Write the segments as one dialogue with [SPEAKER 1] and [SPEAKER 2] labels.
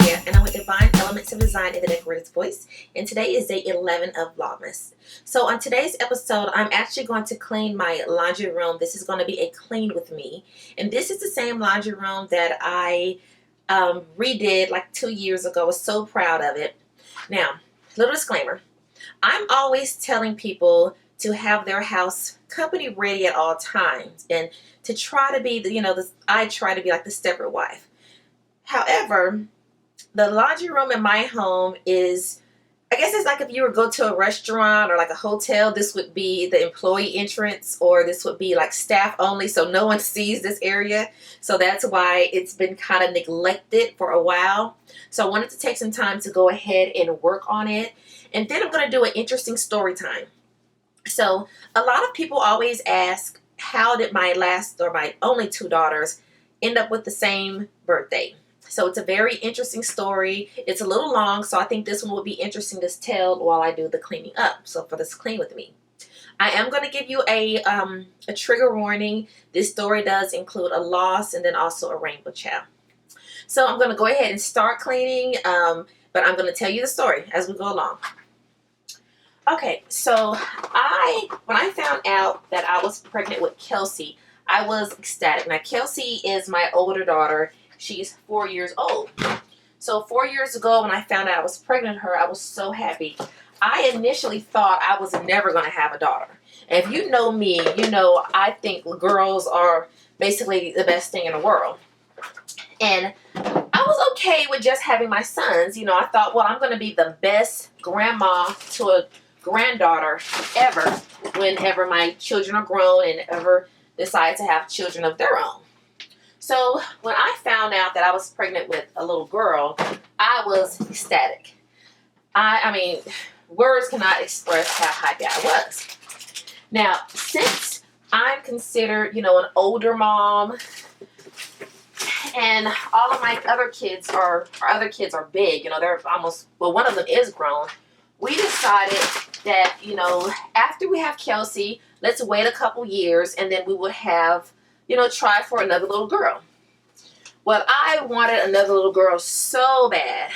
[SPEAKER 1] here, and I'm with Divine Elements of Design in the Decorator's Voice, and today is day 11 of VLOGMAS. So on today's episode, I'm actually going to clean my laundry room. This is going to be a clean with me, and this is the same laundry room that I redid like 2 years ago. I was so proud of it. Now, little disclaimer, I'm always telling people to have their house company ready at all times, and to try to be I try to be like the stepper wife. However, the laundry room in my home is, I guess it's like if you were to go to a restaurant or like a hotel, this would be the employee entrance, or this would be like staff only, so no one sees this area. So that's why it's been kind of neglected for a while. So I wanted to take some time to go ahead and work on it. And then I'm going to do an interesting story time. So a lot of people always ask, how did my only two daughters end up with the same birthday? So it's a very interesting story. It's a little long, so I think this one will be interesting to tell while I do the cleaning up. So for this clean with me, I am going to give you a trigger warning. This story does include a loss and then also a rainbow child. So I'm going to go ahead and start cleaning, but I'm going to tell you the story as we go along. Okay, so when I found out that I was pregnant with Kelsey, I was ecstatic. Now, Kelsey is my older daughter. She's 4 years old. So 4 years ago, when I found out I was pregnant with her, I was so happy. I initially thought I was never going to have a daughter. And if you know me, you know I think girls are basically the best thing in the world. And I was okay with just having my sons. You know, I thought, well, I'm going to be the best grandma to a granddaughter ever whenever my children are grown and ever decide to have children of their own. So when I found out that I was pregnant with a little girl, I was ecstatic. I mean, words cannot express how happy I was. Now, since I'm considered, an older mom, and all of my other kids are big, they're almost, well, one of them is grown. We decided that, after we have Kelsey, let's wait a couple years and then we would have, try for another little girl. Well, I wanted another little girl so bad.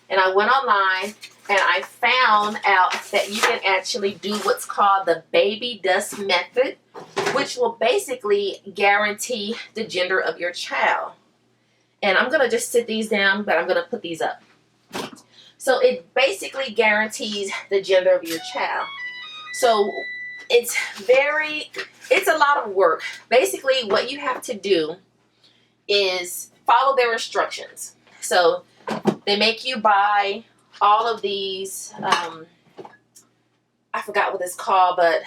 [SPEAKER 1] And I went online and I found out that you can actually do what's called the baby dust method, which will basically guarantee the gender of your child. And I'm going to just sit these down, but I'm going to put these up. So it basically guarantees the gender of your child. So it's a lot of work. Basically, what you have to do is follow their instructions. So they make you buy all of these, I forgot what it's called, but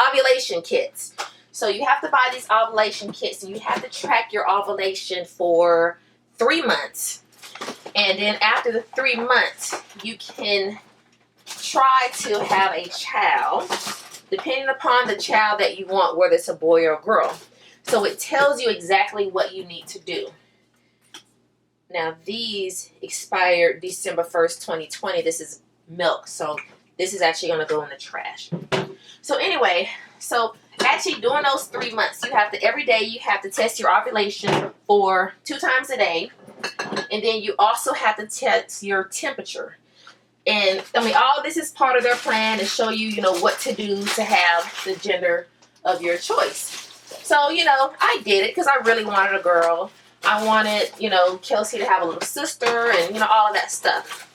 [SPEAKER 1] ovulation kits. So you have to buy these ovulation kits, and you have to track your ovulation for 3 months. And then after the 3 months, you can try to have a child, depending upon the child that you want, whether it's a boy or a girl. So it tells you exactly what you need to do. Now, these expired December 1st, 2020. This is milk, so this is actually going to go in the trash. So anyway, so actually during those 3 months, every day you have to test your ovulation for 2 times a day. And then you also have to test your temperature. And I mean, all this is part of their plan to show you, what to do to have the gender of your choice. So, I did it because I really wanted a girl. I wanted, Kelsey to have a little sister and, all of that stuff.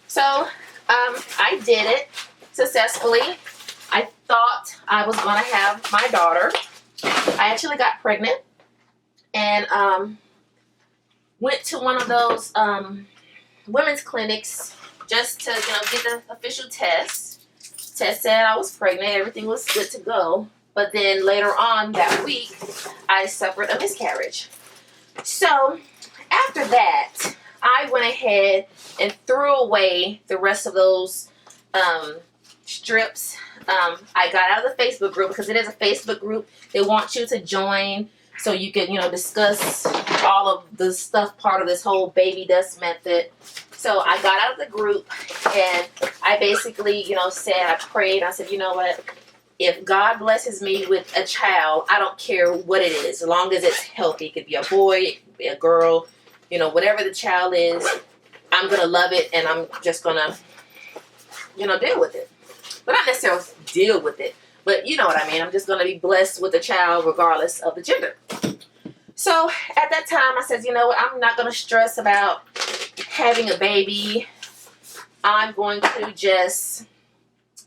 [SPEAKER 1] So, I did it successfully. I thought I was going to have my daughter. I actually got pregnant and went to one of those women's clinics just to, get the official test. Test said I was pregnant. Everything was good to go. But then later on that week, I suffered a miscarriage. So after that, I went ahead and threw away the rest of those strips. I got out of the Facebook group because it is a Facebook group. They want you to join so you can, discuss all of the stuff, part of this whole baby dust method. So I got out of the group and I basically, I prayed. I said, you know what? If God blesses me with a child, I don't care what it is, as long as it's healthy. It could be a boy, it could be a girl, whatever the child is, I'm going to love it and I'm just going to, you know, deal with it. But not necessarily deal with it. But you know what I mean. I'm just going to be blessed with a child regardless of the gender. So at that time I said, you know what, I'm not going to stress about having a baby. I'm going to just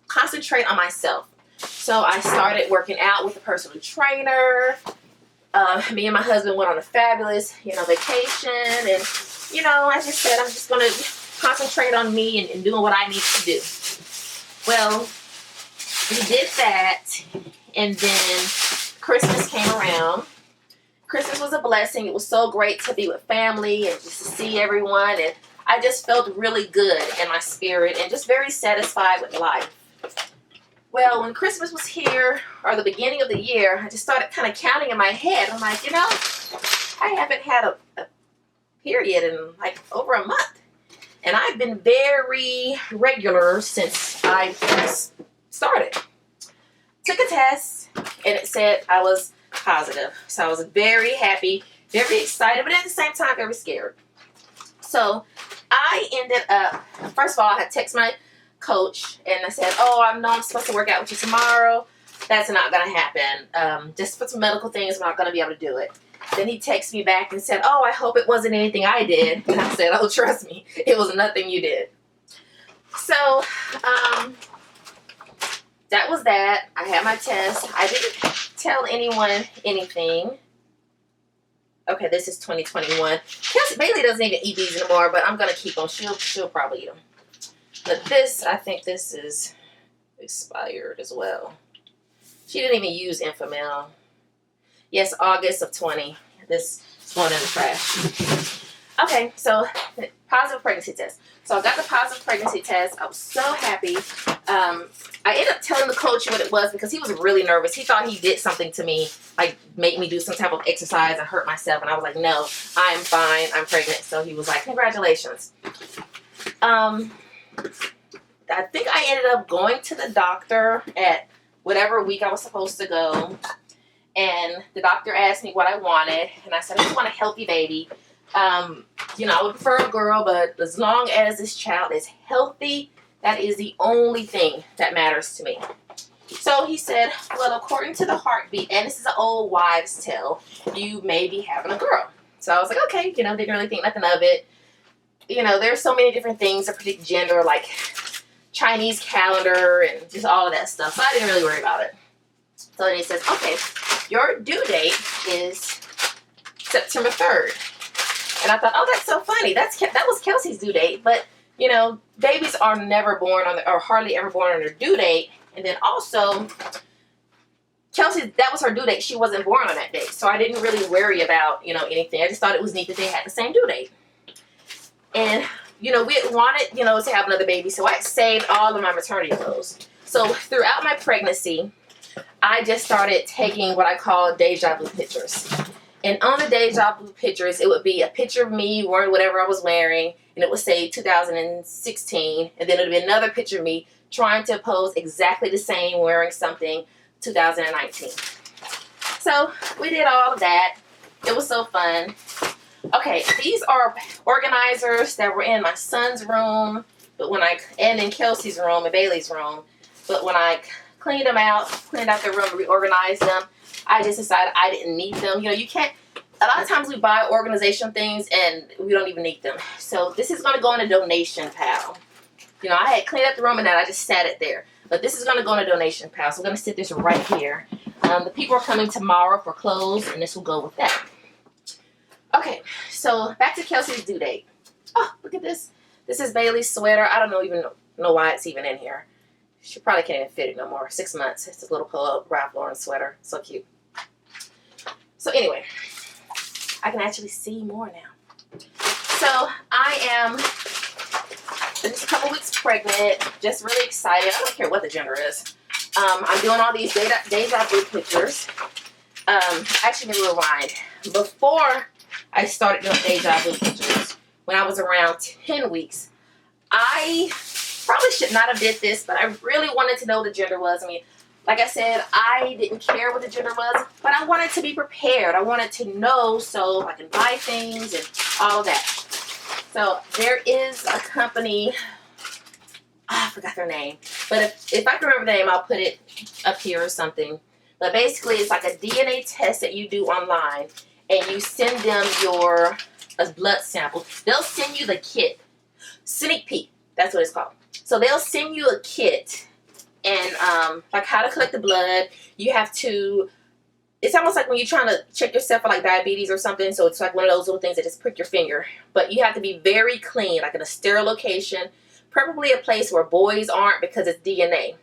[SPEAKER 1] concentrate on myself. So I started working out with a personal trainer. Me and my husband went on a fabulous, you know, vacation. And, you know, I just said, I'm just going to concentrate on me and doing what I need to do. Well, we did that. And then Christmas came around. Christmas was a blessing. It was so great to be with family and just to see everyone. And I just felt really good in my spirit and just very satisfied with life. Well, when Christmas was here, or the beginning of the year, I just started kind of counting in my head. I'm like, you know, I haven't had a period in like over a month. And I've been very regular since I started. Took a test, and it said I was positive. So I was very happy, very excited, but at the same time, very scared. So I ended up, first of all, I had texted my coach and I said, oh, I know I'm supposed to work out with you tomorrow. That's not going to happen. Just for some medical things, I'm not going to be able to do it. Then he texted me back and said, oh, I hope it wasn't anything I did. And I said, oh, trust me, it was nothing you did. So that was that. I had my test. I didn't tell anyone anything. Okay, this is 2021. Bailey doesn't even eat these anymore, but I'm going to keep them. She'll probably eat them. But this, I think this is expired as well. She didn't even use Infamil. Yes, August of 20. This is going in the trash. Okay, so positive pregnancy test. So I got the positive pregnancy test. I was so happy. I ended up telling the coach what it was because he was really nervous. He thought he did something to me, like make me do some type of exercise and hurt myself. And I was like, no, I'm fine. I'm pregnant. So he was like, congratulations. I think I ended up going to the doctor at whatever week I was supposed to go. And the doctor asked me what I wanted. And I said, I just want a healthy baby. You know, I would prefer a girl, but as long as this child is healthy, that is the only thing that matters to me. So he said, well, according to the heartbeat, and this is an old wives' tale, you may be having a girl. So I was like, okay, you know, didn't really think nothing of it. You know, there's so many different things that predict gender, like Chinese calendar and just all of that stuff. So I didn't really worry about it. So then he says, okay, your due date is September 3rd. And I thought, oh, that's so funny. That was Kelsey's due date. But, you know, babies are never born on or hardly ever born on their due date. And then also, Kelsey, that was her due date. She wasn't born on that date. So I didn't really worry about, you know, anything. I just thought it was neat that they had the same due date. And, you know, we wanted, you know, to have another baby. So I saved all of my maternity clothes. So throughout my pregnancy, I just started taking what I call deja vu pictures. And on the deja vu pictures, it would be a picture of me wearing whatever I was wearing. And it would say 2016. And then it would be another picture of me trying to pose exactly the same, wearing something 2019. So we did all of that. It was so fun. Okay, these are organizers that were in my son's room, and in Kelsey's room and Bailey's room. But when I cleaned out their room, reorganized them, I just decided I didn't need them. You know, you can't, a lot of times we buy organization things and we don't even need them. So this is going to go in a donation pile. You know, I had cleaned up the room and then I just sat it there. But this is going to go in a donation pile. So we're going to sit this right here. The people are coming tomorrow for clothes and this will go with that. Okay, so back to Kelsey's due date. Oh, look at this. This is Bailey's sweater. I don't even know why it's even in here. She probably can't even fit it no more. 6 months. It's a little pull-up Ralph Lauren sweater. So cute. So anyway, I can actually see more now. So I am just a couple weeks pregnant. Just really excited. I don't care what the gender is. I'm doing all these deja vu pictures. Actually, let me rewind. Before I started doing deja vu pictures, when I was around 10 weeks, I probably should not have did this, but I really wanted to know what the gender was. I mean, like I said, I didn't care what the gender was, but I wanted to be prepared. I wanted to know so I can buy things and all of that. So there is a company, I forgot their name, but if I can remember the name, I'll put it up here or something. But basically, it's like a DNA test that you do online, and you send them your blood sample. They'll send you the kit. Sneak peek, that's what it's called. So they'll send you a kit, and like how to collect the blood. You have to, it's almost like when you're trying to check yourself for like diabetes or something. So it's like one of those little things that just prick your finger. But you have to be very clean, like in a sterile location, preferably a place where boys aren't, because it's DNA.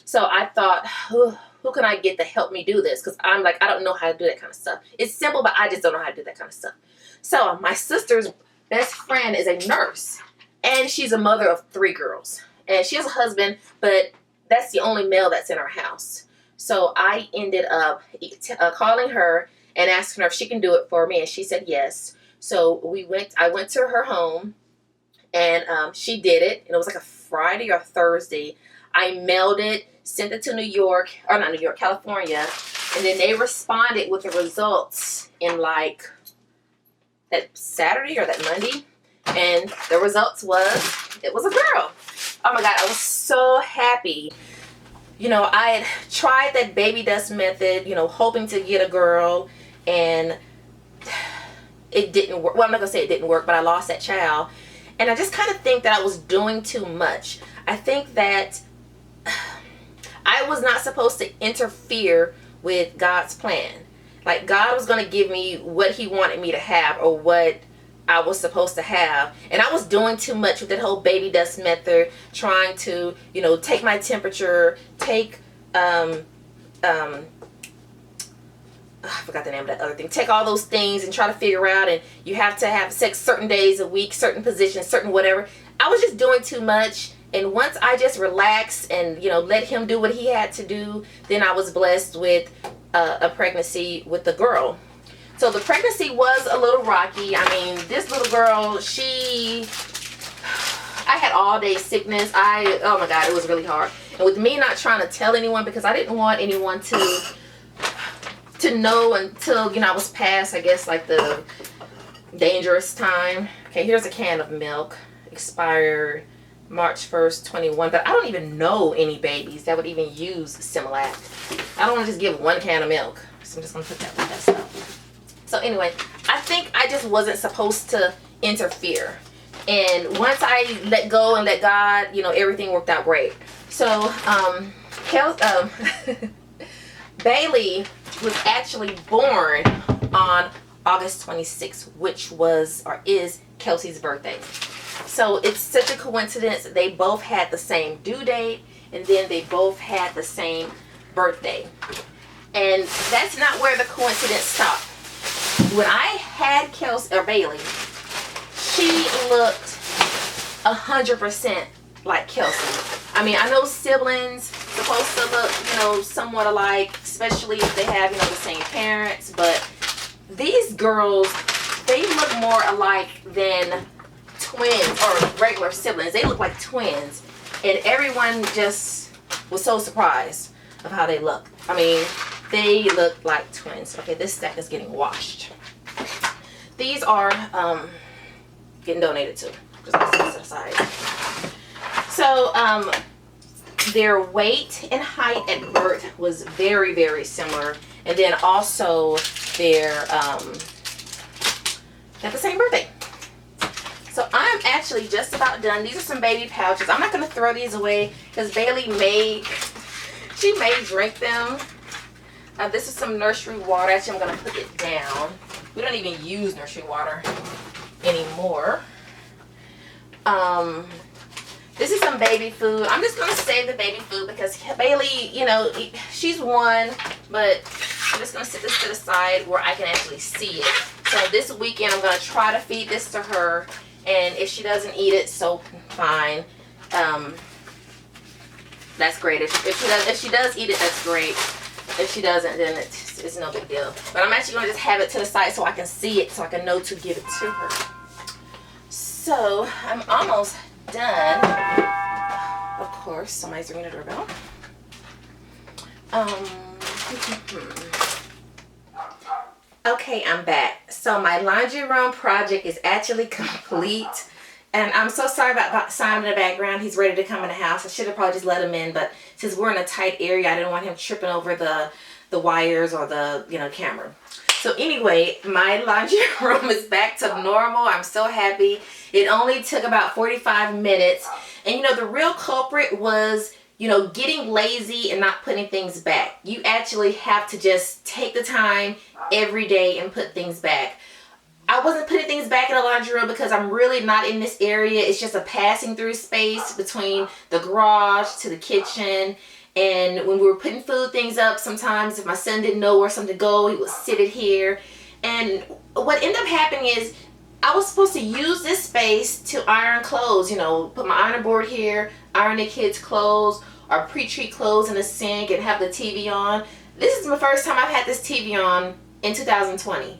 [SPEAKER 1] So I thought, who can I get to help me do this? Because I'm like, I don't know how to do that kind of stuff. It's simple, but I just don't know how to do that kind of stuff. So my sister's best friend is a nurse, and she's a mother of 3 girls. And she has a husband, but that's the only male that's in our house. So I ended up calling her and asking her if she can do it for me, and she said yes. So I went to her home, and she did it, and it was like a Friday or Thursday. I mailed it, sent it to New York, or not New York, California, and then they responded with the results in like that Saturday or that Monday, and the results it was a girl. Oh my God, I was so happy. You know, I had tried that baby dust method, you know, hoping to get a girl, and it didn't work. Well, I'm not gonna say it didn't work, but I lost that child. And I just kind of think that I was doing too much. I think that I was not supposed to interfere with God's plan. Like, God was going to give me what he wanted me to have, or what I was supposed to have. And I was doing too much with that whole baby dust method, trying to, you know, take my temperature, take, I forgot the name of that other thing. Take all those things and try to figure out, and you have to have sex certain days a week, certain positions, certain whatever. I was just doing too much. And once I just relaxed and, you know, let him do what he had to do, then I was blessed with a pregnancy with the girl. So the pregnancy was a little rocky. I mean, this little girl, I had all day sickness. Oh my God, it was really hard. And with me not trying to tell anyone, because I didn't want anyone to know until, you know, I was past, I guess, like the dangerous time. Okay, here's a can of milk, expired March 1st, 21. But I don't even know any babies that would even use Similac. I don't want to just give one can of milk. So I'm just going to put that with that stuff. So anyway, I think I just wasn't supposed to interfere. And once I let go and let God, you know, everything worked out great. So Bailey was actually born on August 26th, which was or is Kelsey's birthday. So it's such a coincidence. They both had the same due date, and then they both had the same birthday. And that's not where the coincidence stopped. When I had Bailey, she looked 100% like Kelsey. I mean, I know siblings supposed to look, you know, somewhat alike, especially if they have, you know, the same parents. But these girls, they look more alike than twins or regular siblings. They look like twins, and everyone just was so surprised of how they look. I mean, they look like twins. Okay, this stack is getting washed. These are getting donated to. Just put this aside. So their weight and height at birth was very, very similar, and then also their had the same birthday. So I'm actually just about done. These are some baby pouches. I'm not going to throw these away because Bailey may drink them. This is some nursery water. Actually, I'm going to put it down. We don't even use nursery water anymore. This is some baby food. I'm just going to save the baby food because Bailey, you know, she's 1, but I'm just going to set this to the side where I can actually see it. So this weekend, I'm going to try to feed this to her. And if she doesn't eat it, so fine. That's great. If she does eat it, that's great. If she doesn't, then it's no big deal. But I'm actually going to just have it to the side so I can see it, so I can know to give it to her. So I'm almost done. Of course, somebody's ringing the doorbell. Okay, I'm back. So my laundry room project is actually complete. And I'm so sorry about Simon in the background. He's ready to come in the house. I should have probably just let him in, but since we're in a tight area, I didn't want him tripping over the wires or the camera. So anyway, my laundry room is back to normal. I'm so happy. It only took about 45 minutes. And the real culprit was, getting lazy and not putting things back. You actually have to just take the time every day and put things back. I wasn't putting things back in the laundry room because I'm really not in this area. It's just a passing through space between the garage to the kitchen. And when we were putting food things up, sometimes if my son didn't know where something to go, he would sit it here. And what ended up happening is I was supposed to use this space to iron clothes, put my ironing board here, iron the kids' clothes, or pre-treat clothes in the sink and have the TV on. This is my first time I've had this TV on in 2020.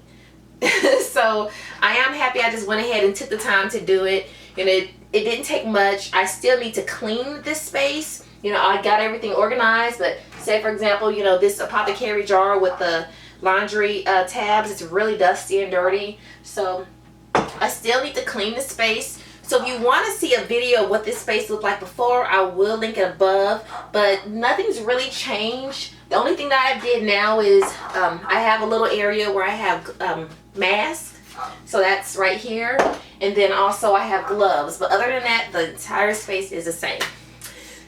[SPEAKER 1] So I am happy I just went ahead and took the time to do it. It didn't take much. I still need to clean this space. I got everything organized, but say for example, this apothecary jar with the laundry tabs, it's really dusty and dirty. So I still need to clean the space. So if you want to see a video of what this space looked like before, I will link it above, but nothing's really changed. The only thing that I did now is I have a little area where I have masks. So that's right here. And then also I have gloves. But other than that, the entire space is the same.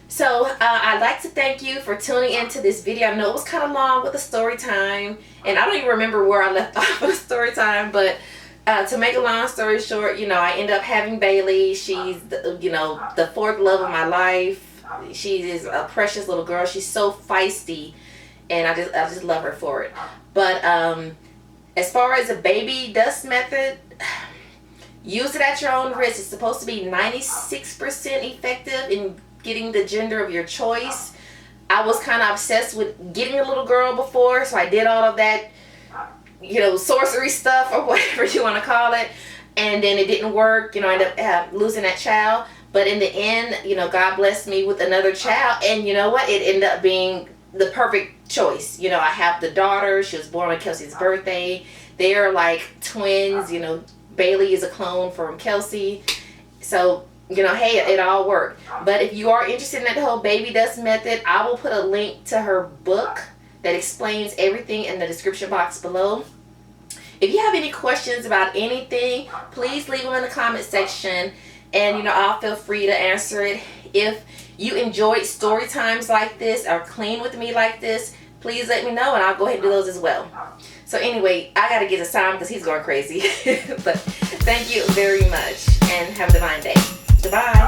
[SPEAKER 1] So I'd like to thank you for tuning into this video. I know it was kind of long with the story time. And I don't even remember where I left off with the story time. But to make a long story short, I end up having Bailey. She's, the fourth love of my life. She is a precious little girl. She's so feisty. And I just love her for it. But as far as a baby dust method, use it at your own risk. It's supposed to be 96% effective in getting the gender of your choice. I was kind of obsessed with getting a little girl before, so I did all of that, sorcery stuff or whatever you want to call it. And then it didn't work. I ended up losing that child. But in the end, God blessed me with another child. And you know what? It ended up being the perfect choice. I have the daughter. She was born on Kelsey's birthday. They are like twins. Bailey is a clone from Kelsey. So, hey, it all worked. But if you are interested in that whole baby dust method, I will put a link to her book that explains everything in the description box below. If you have any questions about anything, please leave them in the comment section. And, I'll feel free to answer it. If you enjoyed story times like this or clean with me like this, please let me know and I'll go ahead and do those as well. So anyway, I got to get to Simon because he's going crazy. But thank you very much and have a divine day. Goodbye.